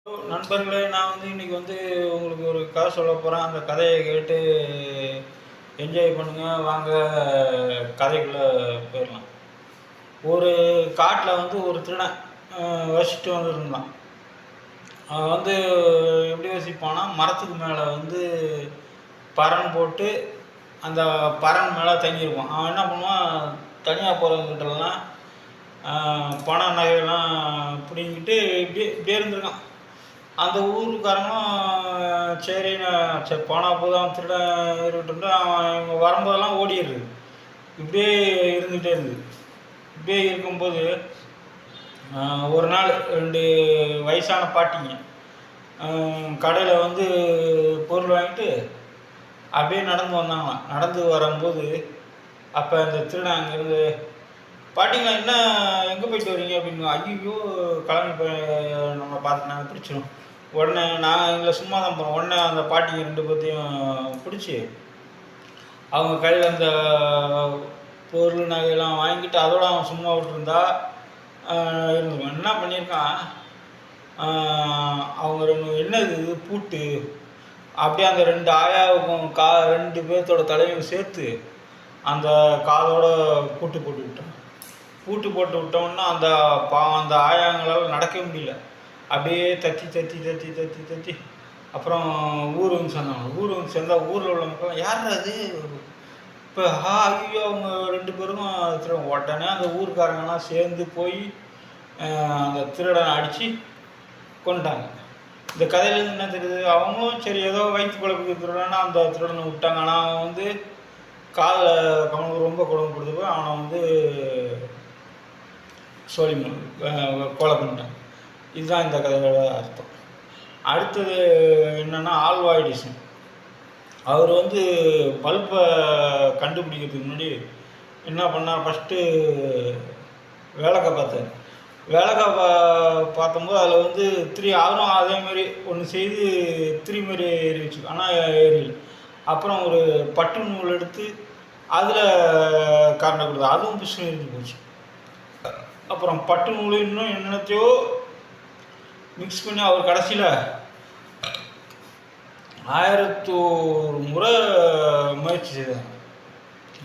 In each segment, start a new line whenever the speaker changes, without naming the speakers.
நண்பர்களே, நான் இன்னைக்கு உங்களுக்கு ஒரு கதை சொல்ல போகிறேன். அந்த கதையை கேட்டு என்ஜாய் பண்ணுங்க. வாங்க கதைக்குள்ளே போயிடலாம். ஒரு காட்டில் ஒரு திருடன் வசிச்சுட்டு வந்துருந்தான். அவன் எப்படி வசிப்பான்னா, மரத்துக்கு மேலே பரண் போட்டு அந்த பரண் மேலே தங்கியிருப்பான். அவன் என்ன பண்ணுவான், தனியாக போகிறவங்கிட்டலாம் பணம் நகையெல்லாம் பிடிங்கிட்டு இப்படியே இருந்திருக்கான். அந்த ஊருக்காரங்களும் சரி போனால் போதும், அவன் திருடன் இருக்கட்டும்ட்டு அவன் இவங்க வரும்போதெல்லாம் ஓடிடுறது. இப்படியே இருந்துகிட்டே இருந்தது. இப்படியே இருக்கும்போது ஒரு நாள் 2 வயசான பாட்டிங்க கடையில் பொருள் வாங்கிட்டு அப்படியே நடந்து வந்தாங்களாம். நடந்து வரும்போது அப்போ அந்த திருடன் அங்கேருந்து, பாட்டிங்களா என்ன எங்கே போயிட்டு வரீங்க அப்படின்னு. ஐயோ, கிளம்பி போய் நம்மளை பார்த்து நாங்கள் பிடிச்சிடும். உடனே நான் எங்களை சும்மா தான் போகிறோம். உடனே அந்த பாட்டிங்க 2 பேர்த்தையும் பிடிச்சி அவங்க கையில் அந்த பொருள் நகையெல்லாம் வாங்கிட்டு அதோட அவன் சும்மா விட்டுருந்தா இருந்துருவான். என்ன பண்ணியிருக்கான், அவங்க என்ன இது பூட்டு அப்படியே அந்த 2 ஆயாவுக்கும் 2 பேர்த்தோட தலையும் சேர்த்து அந்த காலோட பூட்டு போட்டு விட்டான். பூட்டு போட்டு விட்டோன்னா அந்த ஆயாங்களால் நடக்கவே முடியல. அப்படியே தத்தி அப்புறம் ஊருக்கு சேர்ந்தாங்க. ஊருக்கு சேர்ந்தால் ஊரில் உள்ள மக்கள் யார் அது இப்போ ஐயோ அவங்க 2 பேருக்கும் திருடன். உடனே அந்த ஊருக்காரங்கெல்லாம் சேர்ந்து போய் அந்த திருடனை அடித்து கொண்டுட்டாங்க. இந்த கதையிலேருந்து என்ன தெரியுது, அவங்களும் சரி ஏதோ வயிற்று குழப்புக்கு திருடனா அந்த திருடனை விட்டாங்க. ஆனால் அவன் காதில் கவனுக்கு ரொம்ப கொடுமைப்படுது போய் அவனை சொல்லி கொலை பண்ணிட்டான். இதுதான் இந்த கதையோட அர்த்தம். அடுத்தது என்னென்னா, ஆல்வா எடிசன். அவர் பல்பை கண்டுபிடிக்கிறதுக்கு முன்னாடி என்ன பண்ணார், ஃபஸ்ட்டு வேலைக்காய் பார்த்தார். வேலைக்காய் பார்த்தம்போது அதில் அவரும் அதேமாரி ஒன்று செய்து மாரி ஏறி வச்சு, ஆனால் ஏறியல். அப்புறம் ஒரு பட்டு நூல் எடுத்து அதில் கரண்டை கொடுத்தா, அதுவும் பிசுன்னு எரிஞ்சு போச்சு. அப்புறம் பட்டு நூல் இன்னும் என்னத்தையோ மிக்ஸ் பண்ணி அவர் கடைசியில் 1001 முறை முயற்சி செய்தார்.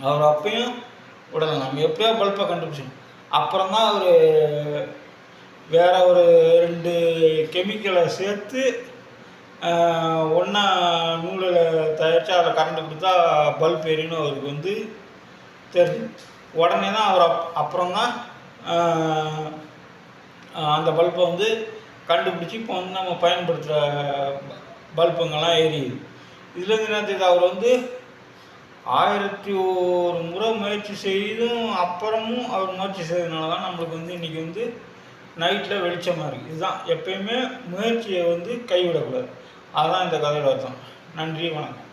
அவர் அப்பையும் உடனே நம்ம எப்படியோ பல்பை கண்டுபிடிச்சோம். அப்புறம் தான் அவர் வேற ஒரு 2 கெமிக்கலை சேர்த்து ஒன்றா நூலில் தயாரித்து அதில் கரண்ட் கொடுத்தா பல்ப் எரின்னு அவருக்கு தெரிஞ்சு. உடனே தான் அவர் அப்புறம் தான் அந்த பல்பை கண்டுபிடிச்சி இப்போ நம்ம பயன்படுத்துகிற பல்புங்கெல்லாம் எரியுது. இதுலேருந்து என்ன தெரியுது, அவர் 1001 முறை முயற்சி செய்தும் அப்புறமும் அவர் முயற்சி செய்ததுனால தான் நம்மளுக்கு இன்றைக்கி நைட்டில் வெளிச்சமாக இருக்குது. இதுதான் எப்பயுமே முயற்சியை கைவிடக்கூடாது. அதுதான் இந்த கதையோட அர்த்தம். நன்றி, வணக்கம்.